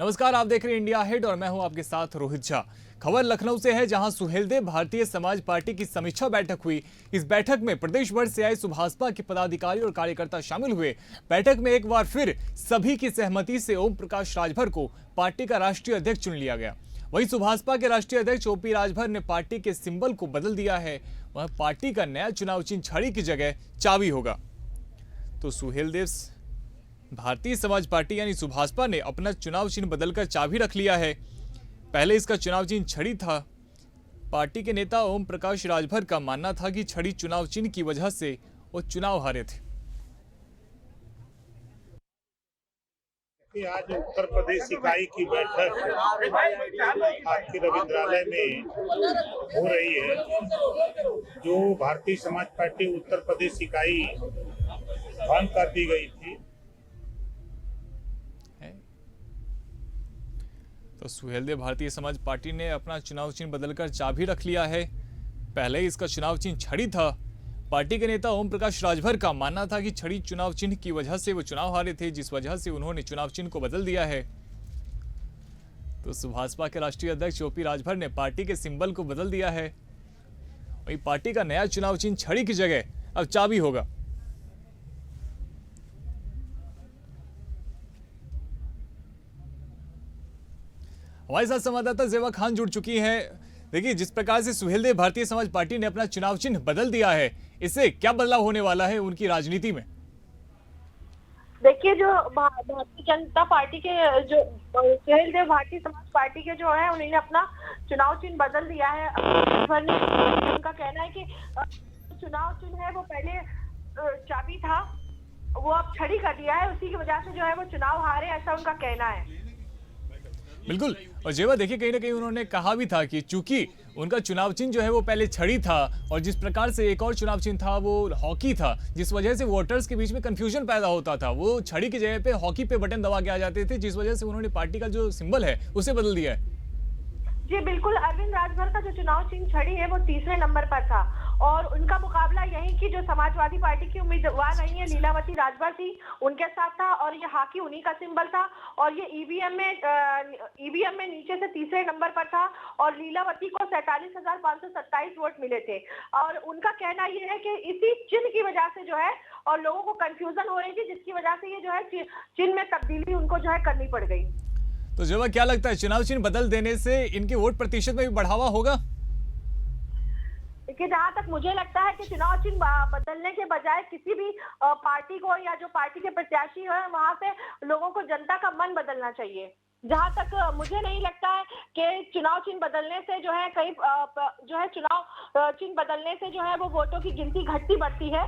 नमस्कार, आप देख रहे हैं इंडिया हिट और मैं हूं आपके साथ रोहित झा। खबर लखनऊ से है, जहां सुहेलदेव भारतीय समाज पार्टी की समीक्षा बैठक हुई। इस बैठक में प्रदेश भर से आए सुभाषपा के पदाधिकारी और कार्यकर्ता शामिल हुए। बैठक में एक बार फिर सभी की सहमति से ओम प्रकाश राजभर को पार्टी का राष्ट्रीय अध्यक्ष चुन लिया गया। वहीं सुभाषपा के राष्ट्रीय अध्यक्ष ओपी राजभर ने पार्टी के सिंबल को बदल दिया है। वह पार्टी का नया चुनाव चिन्ह छड़ी की जगह चाबी होगा। तो सुहेलदेव भारतीय समाज पार्टी यानी सुभाषपा ने अपना चुनाव चिन्ह बदलकर चाबी रख लिया है। पहले इसका चुनाव चिन्ह छड़ी था। पार्टी के नेता ओम प्रकाश राजभर का मानना था कि छड़ी चुनाव चिन्ह की वजह से वो चुनाव हारे थे। आज उत्तर प्रदेश इकाई की बैठक आपके रविंद्रालय में हो रही है। जो भारतीय समाज पार्टी उत्तर प्रदेश इकाई बंद कर दी गई थी, तो सुहेलदेव भारतीय समाज पार्टी ने अपना चुनाव चिन्ह बदलकर चाबी रख लिया है। पहले इसका चुनाव चिन्ह छड़ी था। पार्टी के नेता ओम प्रकाश राजभर का मानना था कि छड़ी चुनाव चिन्ह की वजह से वो चुनाव हारे थे, जिस वजह से उन्होंने चुनाव चिन्ह को बदल दिया है। तो सुभाषपा के राष्ट्रीय अध्यक्ष ओपी राजभर ने पार्टी के सिंबल को बदल दिया है। वहीं पार्टी का नया चुनाव चिन्ह छड़ी की जगह अब चाबी होगा। हमारे साथ संवाददाता जेवा खान जुड़ चुकी है। देखिए, जिस प्रकार से सुहेलदेव भारतीय समाज पार्टी ने अपना चुनाव चिन्ह बदल दिया है, इससे क्या बदलाव होने वाला है उनकी राजनीति में? देखिए, जो भारतीय जनता पार्टी के जो सुहेलदेव भारतीय समाज पार्टी के जो है, उन्होंने अपना चुनाव चिन्ह बदल दिया है। उनका कहना है कि चुनाव चिन्ह है वो पहले चाबी था, वो अब छड़ी कर दिया है, उसी की वजह से जो है वो चुनाव हारे, ऐसा उनका कहना है। बिल्कुल। और जेवा, देखिए, कहीं ना कहीं उन्होंने कहा भी था कि चूंकि उनका चुनाव चिन्ह जो है वो पहले छड़ी था और जिस प्रकार से एक और चुनाव चिन्ह था वो हॉकी था, जिस वजह से वोटर्स के बीच में कंफ्यूजन पैदा होता था। वो छड़ी की जगह पे हॉकी पे बटन दबा के आ जाते थे, जिस वजह से उन्होंने पार्टी का जो सिंबल है उसे बदल दिया है। जी बिल्कुल, अरविंद राजभर का जो चुनाव चिन्ह छड़ी है वो तीसरे नंबर पर था और उनका मुकाबला यही की जो समाजवादी पार्टी की उम्मीदवार रही है लीलावती राजभर थी, उनके साथ था और ये हॉकी उन्हीं का सिंबल था और ये ईवीएम में नीचे से तीसरे नंबर पर था और लीलावती को 47,527 वोट मिले थे। और उनका कहना ये है कि इसी चिन्ह की वजह से जो है और लोगों को कंफ्यूजन हो रही थी, जिसकी वजह से ये जो है चिन्ह में तब्दीली उनको जो है करनी पड़ गई। तो जेवा, क्या लगता है चुनाव चिन्ह बदल देने से इनके वोट प्रतिशत में भी बढ़ावा होगा? देखिए, जहाँ तक मुझे लगता है कि चुनाव चिन्ह बदलने के बजाय किसी भी पार्टी को या जो पार्टी के प्रत्याशी है वहाँ पे लोगों को जनता का मन बदलना चाहिए। जहाँ तक मुझे नहीं लगता है कि चुनाव चिन्ह बदलने से जो है कहीं जो है चुनाव चिन्ह बदलने से जो है वो वोटों की गिनती घटती बढ़ती है।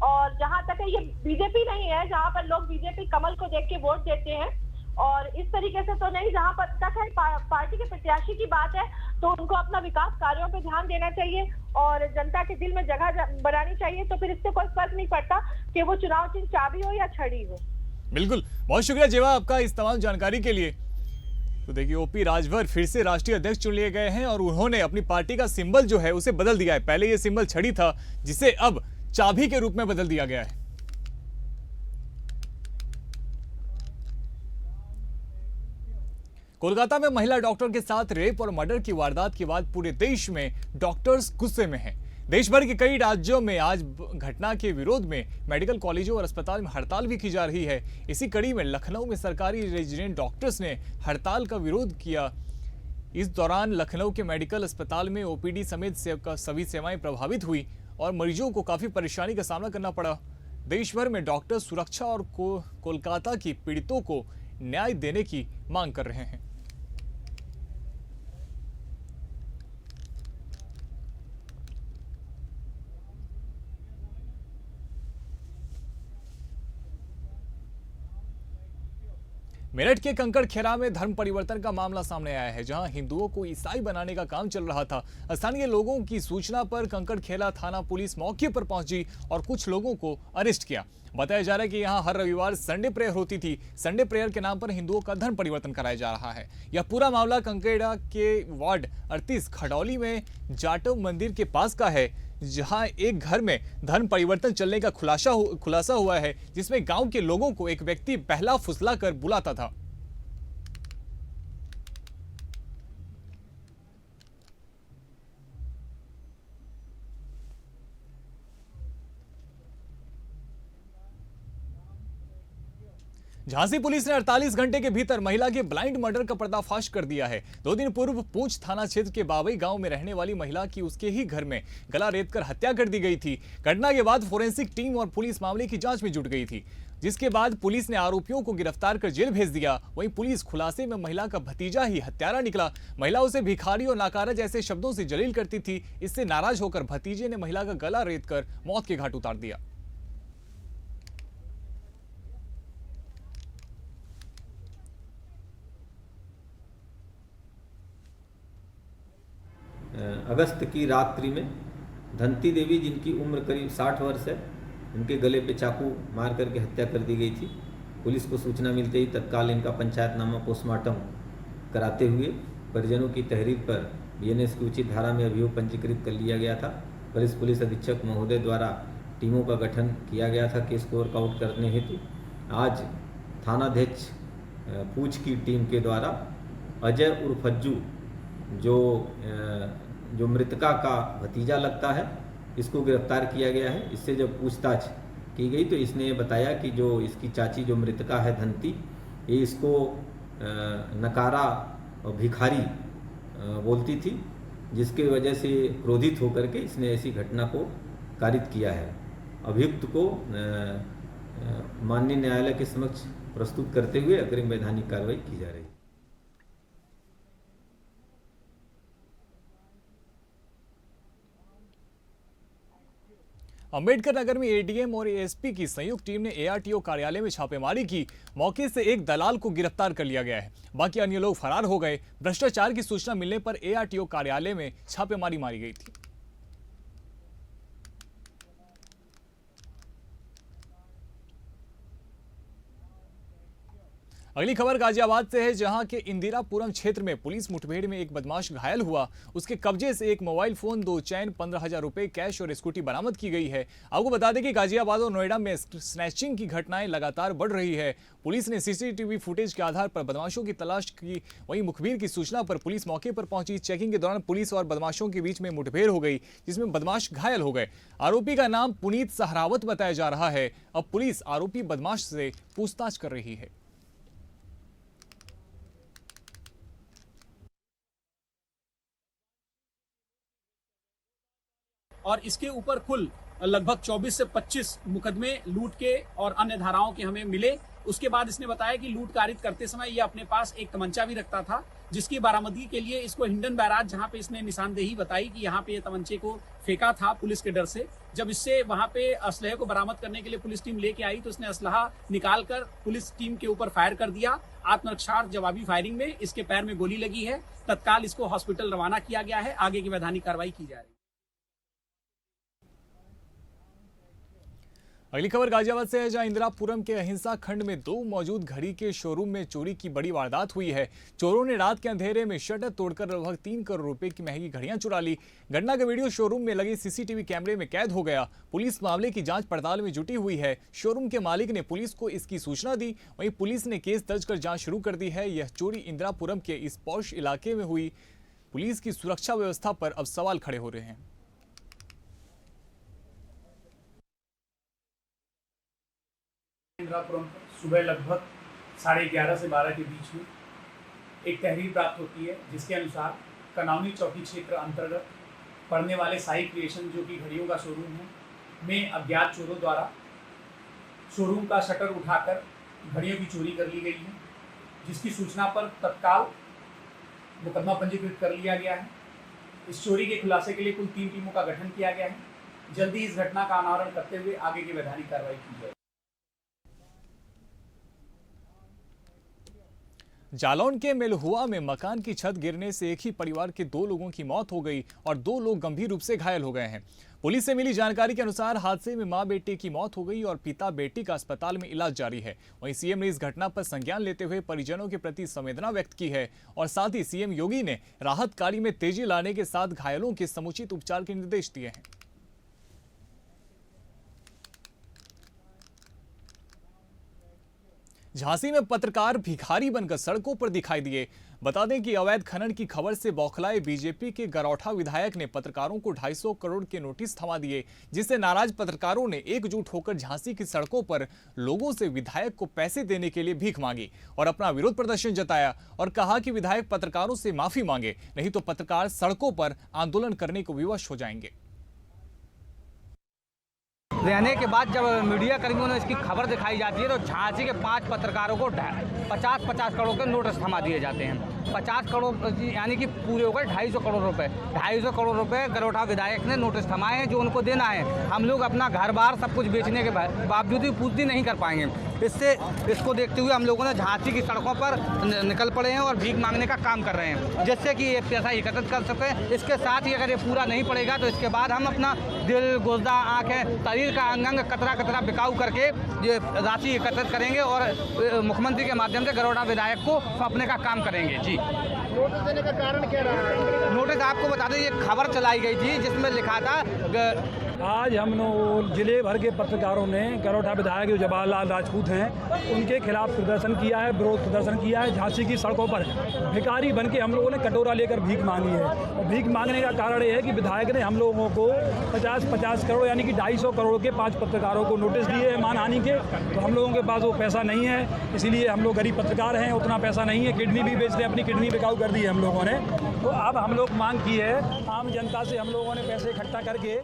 और जहाँ तक है, ये बीजेपी नहीं है जहाँ पर लोग बीजेपी कमल को देख के वोट देते हैं और इस तरीके से तो नहीं। जहाँ पर तक है पार्टी के प्रत्याशी की बात है तो उनको अपना विकास कार्यों पे ध्यान देना चाहिए और जनता के दिल में जगह बनानी चाहिए। तो फिर इससे कोई फर्क नहीं पड़ता कि वो चुनाव चिन्ह चाबी हो या छड़ी हो। बिल्कुल, बहुत शुक्रिया जेवा आपका इस तमाम जानकारी के लिए। तो देखिए, ओपी राजभर फिर से राष्ट्रीय अध्यक्ष चुन लिए गए हैं और उन्होंने अपनी पार्टी का सिंबल जो है उसे बदल दिया है। पहले ये सिंबल छड़ी था, जिसे अब चाबी के रूप में बदल दिया गया है। कोलकाता में महिला डॉक्टर के साथ रेप और मर्डर की वारदात के बाद पूरे देश में डॉक्टर्स गुस्से में हैं। देश भर के कई राज्यों में आज घटना के विरोध में मेडिकल कॉलेजों और अस्पताल में हड़ताल भी की जा रही है। इसी कड़ी में लखनऊ में सरकारी रेजिडेंट डॉक्टर्स ने हड़ताल का विरोध किया। इस दौरान लखनऊ के मेडिकल अस्पताल में ओपीडी समेत सभी सेवाएं प्रभावित हुई और मरीजों को काफी परेशानी का सामना करना पड़ा। देश भर में डॉक्टर सुरक्षा और कोलकाता की पीड़ितों को न्याय देने की मांग कर रहे हैं। मेरठ के कंकड़खेड़ा में धर्म परिवर्तन का मामला सामने आया है, जहां हिंदुओं को ईसाई बनाने का काम चल रहा था। स्थानीय लोगों की सूचना पर कंकड़खेड़ा थाना पुलिस मौके पर पहुंची और कुछ लोगों को अरेस्ट किया। बताया जा रहा है कि यहां हर रविवार संडे प्रेयर होती थी। संडे प्रेयर के नाम पर हिंदुओं का धर्म परिवर्तन कराया जा रहा है। यह पूरा मामला कंकड़खेड़ा के वार्ड 38 खडौली में जाटव मंदिर के पास का है, जहां एक घर में धर्म परिवर्तन चलने का खुलासा हुआ है, जिसमें गांव के लोगों को एक व्यक्ति पहला फुसला कर बुलाता था। झांसी पुलिस ने 48 घंटे के भीतर महिला के ब्लाइंड मर्डर का पर्दाफाश कर दिया है। 2 दिन पूर्व पूंछ थाना क्षेत्र के बाबई गांव में रहने वाली महिला की उसके ही घर में गला रेतकर हत्या कर दी गई थी। घटना के बाद फोरेंसिक टीम और पुलिस मामले की जांच में जुट गई थी, जिसके बाद पुलिस ने आरोपियों को गिरफ्तार कर जेल भेज दिया। वहीं पुलिस खुलासे में महिला का भतीजा ही हत्यारा निकला। महिला उसे भिखारी और नाकारा जैसे शब्दों से जलील करती थी। इससे नाराज होकर भतीजे ने महिला का गला रेतकर मौत के घाट उतार दिया। अगस्त की रात्रि में धनती देवी, जिनकी उम्र करीब 60 वर्ष है, उनके गले पे चाकू मार करके हत्या कर दी गई थी। पुलिस को सूचना मिलते ही तत्काल इनका पंचायतनामा पोस्टमार्टम कराते हुए परिजनों की तहरीर पर बीएनएस की उचित धारा में अभियोग पंजीकृत कर लिया गया था। पुलिस अधीक्षक महोदय द्वारा टीमों का गठन किया गया था केस को वर्कआउट करने हेतु। आज थानाध्यक्ष पूछ की टीम के द्वारा अजय उर्फ अज्जू, जो मृतका का भतीजा लगता है, इसको गिरफ्तार किया गया है। इससे जब पूछताछ की गई तो इसने ये बताया कि जो इसकी चाची जो मृतका है धनती, ये इसको नकारा और भिखारी बोलती थी, जिसके वजह से क्रोधित होकर के इसने ऐसी घटना को कारित किया है। अभियुक्त को माननीय न्यायालय के समक्ष प्रस्तुत करते हुए अग्रिम वैधानिक कार्रवाई की जा रही है। अंबेडकर नगर में एडीएम और एएसपी की संयुक्त टीम ने एआरटीओ कार्यालय में छापेमारी की। मौके से एक दलाल को गिरफ्तार कर लिया गया है, बाकी अन्य लोग फरार हो गए। भ्रष्टाचार की सूचना मिलने पर एआरटीओ कार्यालय में छापेमारी मारी गई थी। अगली खबर गाजियाबाद से है, जहां के इंदिरापुरम क्षेत्र में पुलिस मुठभेड़ में एक बदमाश घायल हुआ। उसके कब्जे से एक मोबाइल फोन, 2 चैन, 15,000 रुपए कैश और स्कूटी बरामद की गई है। आपको बता दें कि गाजियाबाद और नोएडा में स्नैचिंग की घटनाएं लगातार बढ़ रही है। पुलिस ने सीसीटीवी फुटेज के आधार पर बदमाशों की तलाश की। वहीं मुखबिर की सूचना पर पुलिस मौके पर पहुंची। चेकिंग के दौरान पुलिस और बदमाशों के बीच में मुठभेड़ हो गई, जिसमें बदमाश घायल हो गए। आरोपी का नाम पुनीत सहरावत बताया जा रहा है। अब पुलिस आरोपी बदमाश से पूछताछ कर रही है। और इसके ऊपर कुल लगभग 24 से 25 मुकदमे लूट के और अन्य धाराओं के हमें मिले। उसके बाद इसने बताया कि लूट कारित करते समय ये अपने पास एक तमंचा भी रखता था, जिसकी बरामदगी के लिए इसको हिंडन बैराज, जहां पे इसने निशानदेही बताई कि यहाँ पे ये तमंचे को फेंका था पुलिस के डर से। जब इससे वहां पे असलहे को बरामद करने के लिए पुलिस टीम लेके आई तो इसने असलहा निकाल कर पुलिस टीम के ऊपर फायर कर दिया। आत्मरक्षार्थ जवाबी फायरिंग में इसके पैर में गोली लगी है। तत्काल इसको हॉस्पिटल रवाना किया गया है। आगे की वैधानिक कार्रवाई की जा रही है। अगली खबर गाजियाबाद से है, जहां इंदिरापुरम के अहिंसा खंड में 2 मौजूद घड़ी के शोरूम में चोरी की बड़ी वारदात हुई है। चोरों ने रात के अंधेरे में शटर तोड़कर लगभग 3 करोड़ रुपए की महंगी घड़ियां चुरा ली। घटना का वीडियो शोरूम में लगे सीसीटीवी कैमरे में कैद हो गया। पुलिस मामले की जांच पड़ताल में जुटी हुई है। शोरूम के मालिक ने पुलिस को इसकी सूचना दी। वहीं पुलिस ने केस दर्ज कर जांच शुरू कर दी है। यह चोरी इंदिरापुरम के इस पॉश इलाके में हुई। पुलिस की सुरक्षा व्यवस्था पर अब सवाल खड़े हो रहे हैं। इंदिरापुरम सुबह लगभग 11:30 से 12 के बीच में एक तहरीर प्राप्त होती है, जिसके अनुसार कनौनी चौकी क्षेत्र अंतर्गत पड़ने वाले साई क्रिएशन, जो कि घड़ियों का शोरूम है, में अज्ञात चोरों द्वारा शोरूम का शटर उठाकर घड़ियों की चोरी कर ली गई है, जिसकी सूचना पर तत्काल मुकदमा पंजीकृत कर लिया गया है। इस चोरी के खुलासे के लिए कुल 3 टीमों का गठन किया गया है। जल्दी इस घटना का अनावरण करते हुए आगे की वैधानिक कार्रवाई की जाएगी। जालौन के मेलहुआ में मकान की छत गिरने से एक ही परिवार के 2 लोगों की मौत हो गई और 2 लोग गंभीर रूप से घायल हो गए हैं। पुलिस से मिली जानकारी के अनुसार हादसे में मां बेटे की मौत हो गई और पिता बेटी का अस्पताल में इलाज जारी है। वहीं सीएम ने इस घटना पर संज्ञान लेते हुए परिजनों के प्रति संवेदना व्यक्त की है और साथ ही सीएम योगी ने राहत कार्य में तेजी लाने के साथ घायलों के समुचित उपचार के निर्देश दिए हैं। झांसी में पत्रकार भिखारी बनकर सड़कों पर दिखाई दिए। बता दें कि अवैध खनन की खबर से बौखलाए बीजेपी के गरौठा विधायक ने पत्रकारों को 250 करोड़ के नोटिस थमा दिए, जिससे नाराज पत्रकारों ने एकजुट होकर झांसी की सड़कों पर लोगों से विधायक को पैसे देने के लिए भीख मांगी और अपना विरोध प्रदर्शन जताया और कहा कि विधायक पत्रकारों से माफी मांगे, नहीं तो पत्रकार सड़कों पर आंदोलन करने को विवश हो जाएंगे। रहने के बाद जब मीडिया कर्मियों ने इसकी खबर दिखाई जाती है तो झांसी के 5 पत्रकारों को 50-50 करोड़ के नोटिस थमा दिए जाते हैं। 50 करोड़ यानी कि पूरे हो गए 250 करोड़ रुपए। 250 करोड़ रुपए गरौठा विधायक ने नोटिस थमाए हैं जो उनको देना है। हम लोग अपना घर बार सब कुछ बेचने के बावजूद भी पूर्ति नहीं कर पाएंगे। इसको देखते हुए हम लोगों ने झांसी की सड़कों पर निकल पड़े हैं और भीख मांगने का काम कर रहे हैं, जिससे कि ये पैसा एकत्रित कर सकें। इसके साथ ही अगर ये पूरा नहीं पड़ेगा तो इसके बाद हम अपना दिल, गुर्दा, आँखें, शरीर का अंग कतरा बिकाऊ करके ये राशि एकत्रित करेंगे और मुख्यमंत्री के माध्यम से गरौठा विधायक को सौंपने का काम करेंगे। जी, नोटिस देने का कारण क्या रहा? नोटिस आपको बता दें, ये खबर चलाई गई थी जिसमें लिखा था आज हम लोग जिले भर के पत्रकारों ने गरौठा विधायक जो जवाहरलाल राजपूत हैं उनके खिलाफ प्रदर्शन किया है, विरोध प्रदर्शन किया है। झांसी की सड़कों पर भिखारी बन के हम लोगों ने कटोरा लेकर भीख मांगी है और भीख मांगने का कारण ये है कि विधायक ने हम लोगों को 50-50 करोड़ यानी कि 250 करोड़ के 5 पत्रकारों को नोटिस दिए हैं मानहानि के। तो हम लोगों के पास वो पैसा नहीं है, इसीलिए हम लोग गरीब पत्रकार हैं, उतना पैसा नहीं है। किडनी भी बेच रहे, अपनी किडनी बिकाऊ कर दी है हम लोगों ने। तो अब हम लोग मांग की है आम जनता से, हम लोगों ने पैसे इकट्ठा करके।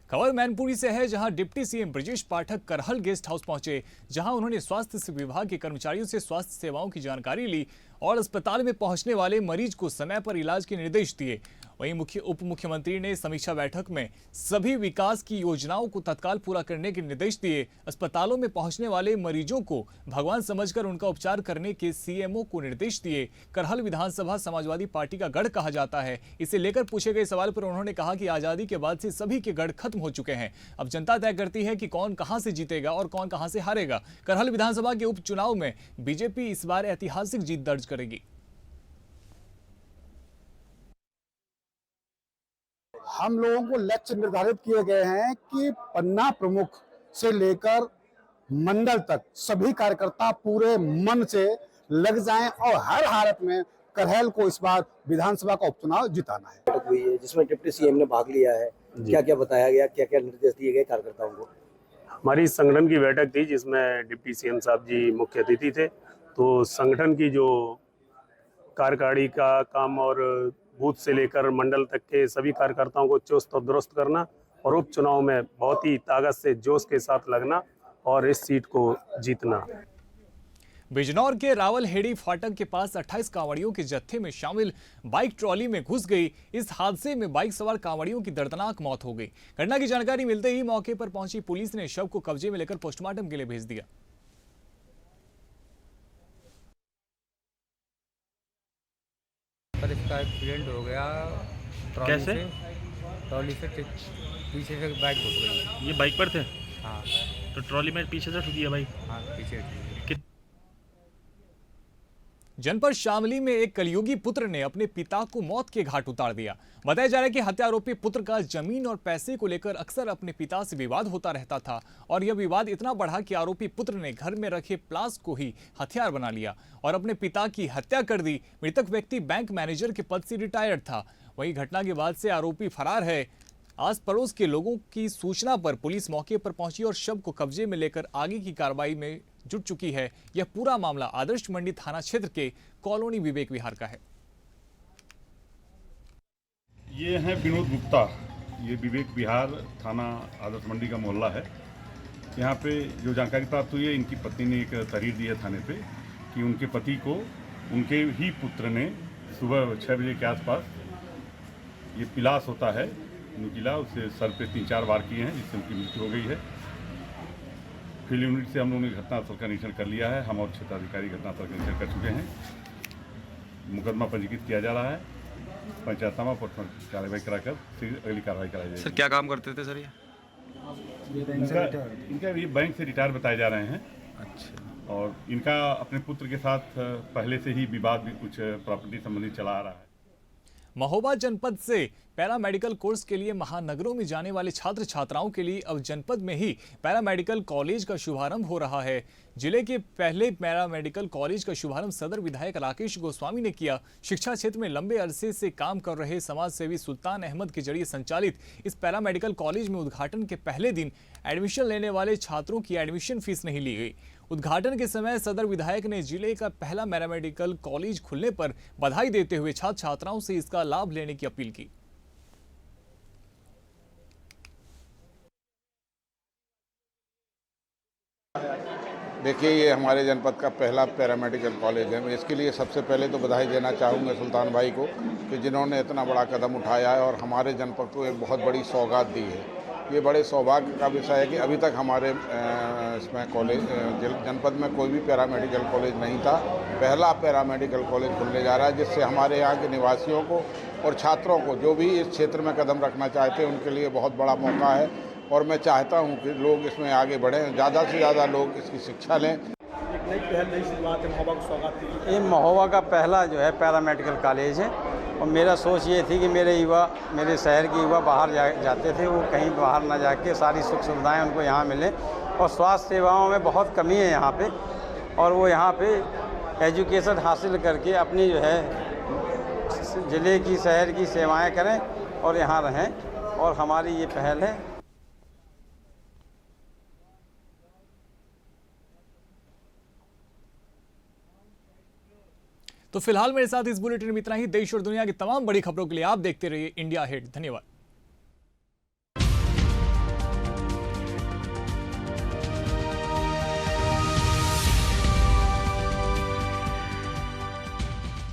खबर मैनपुरी से है, जहां deputy CM Brajesh Pathak Karhal guest house पहुंचे, जहां उन्होंने स्वास्थ्य विभाग के कर्मचारियों से स्वास्थ्य सेवाओं की जानकारी ली और अस्पताल में पहुंचने वाले मरीज को समय पर इलाज के निर्देश दिए। वहीं उप मुख्यमंत्री ने समीक्षा बैठक में सभी विकास की योजनाओं को तत्काल पूरा करने के निर्देश दिए। अस्पतालों में पहुंचने वाले मरीजों को भगवान समझकर उनका उपचार करने के सीएमओ को निर्देश दिए। करहल विधानसभा समाजवादी पार्टी का गढ़ कहा जाता है। इसे लेकर पूछे गए सवाल पर उन्होंने कहा कि आजादी के बाद से सभी के गढ़ खत्म हो चुके हैं। अब जनता तय करती है कि कौन कहां से जीतेगा और कौन कहां से हारेगा। करहल विधानसभा के उपचुनाव में बीजेपी इस बार ऐतिहासिक जीत दर्ज करेगी। हम लोगों को लक्ष्य निर्धारित किए गए हैं कि पन्ना प्रमुख से लेकर मंडल तक सभी कार्यकर्ता पूरे मन से लग जाएं और हर हालत में करहल को इस बार विधानसभा का उपचुनाव जिताना है। बैठक हुई है जिसमें डिप्टी सीएम ने भाग लिया है, क्या क्या बताया गया, क्या क्या निर्देश दिए गए कार्यकर्ताओं को? हमारी संगठन की बैठक थी जिसमें डिप्टी सीएम साहब जी मुख्य अतिथि थे। तो संगठन की जो कार्यकारिणी का काम और बूथ से लेकर मंडल तक के सभी कार्यकर्ताओं को चुस्त और दुरुस्त करना और उपचुनाव में बहुत ही ताकत से जोश के साथ लगना और इस सीट को जीतना। बिजनौर के रावलहेड़ी फाटक के पास 28 कांवड़ियों के जत्थे में शामिल बाइक ट्रॉली में घुस गई। इस हादसे में बाइक सवार कांवड़ियों की दर्दनाक मौत हो गई। घटना की जानकारी मिलते ही मौके पर पहुंची पुलिस ने शव को कब्जे में लेकर पोस्टमार्टम के लिए भेज दिया। पर इसका एक्सीडेंट हो गया। कैसे? ट्रॉली से पीछे से बाइक घुस गई। ये बाइक पर थे? हाँ। तो ट्रॉली में पीछे से ठुकी है बाइक? हाँ, पीछे। जनपद शामली में एक कलयुगी पुत्र ने अपने पिता को मौत के घाट उतार दिया। बताया जा रहा है कि हत्या आरोपी पुत्र का जमीन और पैसे को लेकर अक्सर अपने पिता से विवाद होता रहता था और यह विवाद इतना बढ़ा कि आरोपी पुत्र ने घर में रखे प्लास को ही हथियार बना लिया और अपने पिता की हत्या कर दी। मृतक व्यक्ति बैंक मैनेजर के पद से रिटायर्ड था। वहीं घटना के बाद से आरोपी फरार है। आस पड़ोस के लोगों की सूचना पर पुलिस मौके पर पहुंची और शव को कब्जे में लेकर आगे की कार्रवाई में जुट चुकी है। यह पूरा मामला आदर्श मंडी थाना क्षेत्र के कॉलोनी विवेक विहार का है। ये है विनोद गुप्ता, ये विवेक विहार थाना आदर्श मंडी का मोहल्ला है। यहाँ पे जो जानकारी प्राप्त हुई है, इनकी पत्नी ने एक तहरीर दी है थाने पे कि उनके पति को उनके ही पुत्र ने सुबह 6 बजे के आसपास ये पिलास होता है नुकीला, उसे सर पे 3-4 वार किए हैं जिससे उनकी मृत्यु हो गई है। फील्ड यूनिट से हम लोगों ने घटनास्थल का निरीक्षण कर लिया है। हम और क्षेत्राधिकारी घटनास्थल का निरीक्षण कर चुके हैं। मुकदमा पंजीकृत किया जा रहा है। पंचायतनामा पर कार्रवाई कराकर फिर अगली कार्रवाई कराई जाएगी। सर क्या काम करते थे सर ये? इनका ये बैंक से रिटायर बताए जा रहे हैं। अच्छा। और इनका अपने पुत्र के साथ पहले से ही विवाद भी कुछ प्रॉपर्टी संबंधी चला आ रहा है। महोबा जनपद से पैरामेडिकल कोर्स के लिए महानगरों में जाने वाले छात्र छात्राओं के लिए अब जनपद में ही पैरामेडिकल कॉलेज का शुभारंभ हो रहा है। जिले के पहले पैरामेडिकल कॉलेज का शुभारंभ सदर विधायक राकेश गोस्वामी ने किया। शिक्षा क्षेत्र में लंबे अरसे से काम कर रहे समाज सेवी सुल्तान अहमद के जरिए संचालित इस पैरामेडिकल कॉलेज में उद्घाटन के पहले दिन एडमिशन लेने वाले छात्रों की एडमिशन फीस नहीं ली गई। उद्घाटन के समय सदर विधायक ने जिले का पहला पैरामेडिकल कॉलेज खुलने पर बधाई देते हुए छात्र छात्राओं से इसका लाभ लेने की अपील की। देखिए, ये हमारे जनपद का पहला पैरामेडिकल कॉलेज है। मैं इसके लिए सबसे पहले तो बधाई देना चाहूँगा सुल्तान भाई को कि जिन्होंने इतना बड़ा कदम उठाया है और हमारे जनपद को एक बहुत बड़ी सौगात दी है। ये बड़े सौभाग्य का विषय है कि अभी तक हमारे इसमें कॉलेज जनपद में कोई भी पैरामेडिकल कॉलेज नहीं था। पहला पैरामेडिकल कॉलेज खुलने जा रहा है, जिससे हमारे यहाँ के निवासियों को और छात्रों को जो भी इस क्षेत्र में कदम रखना चाहते हैं उनके लिए बहुत बड़ा मौका है। और मैं चाहता हूं कि लोग इसमें आगे बढ़ें, ज़्यादा से ज़्यादा लोग इसकी शिक्षा लें। एक नई पहल, नई शुरुआत है, महोबा को सौगात दी। ये महोबा का पहला जो है पैरामेडिकल कॉलेज है और मेरा सोच ये थी कि मेरे युवा, मेरे शहर के युवा बाहर जाते थे, वो कहीं बाहर ना जाके सारी सुख सुविधाएं उनको यहाँ मिलें। और स्वास्थ्य सेवाओं में बहुत कमी है यहाँ पे, और वो यहाँ पे एजुकेशन हासिल करके अपनी जो है ज़िले की, शहर की सेवाएँ करें और यहाँ रहें। और हमारी ये पहल है। तो फिलहाल मेरे साथ इस बुलेटिन में इतना ही। देश और दुनिया की तमाम बड़ी खबरों के लिए आप देखते रहिए इंडिया हिट। धन्यवाद।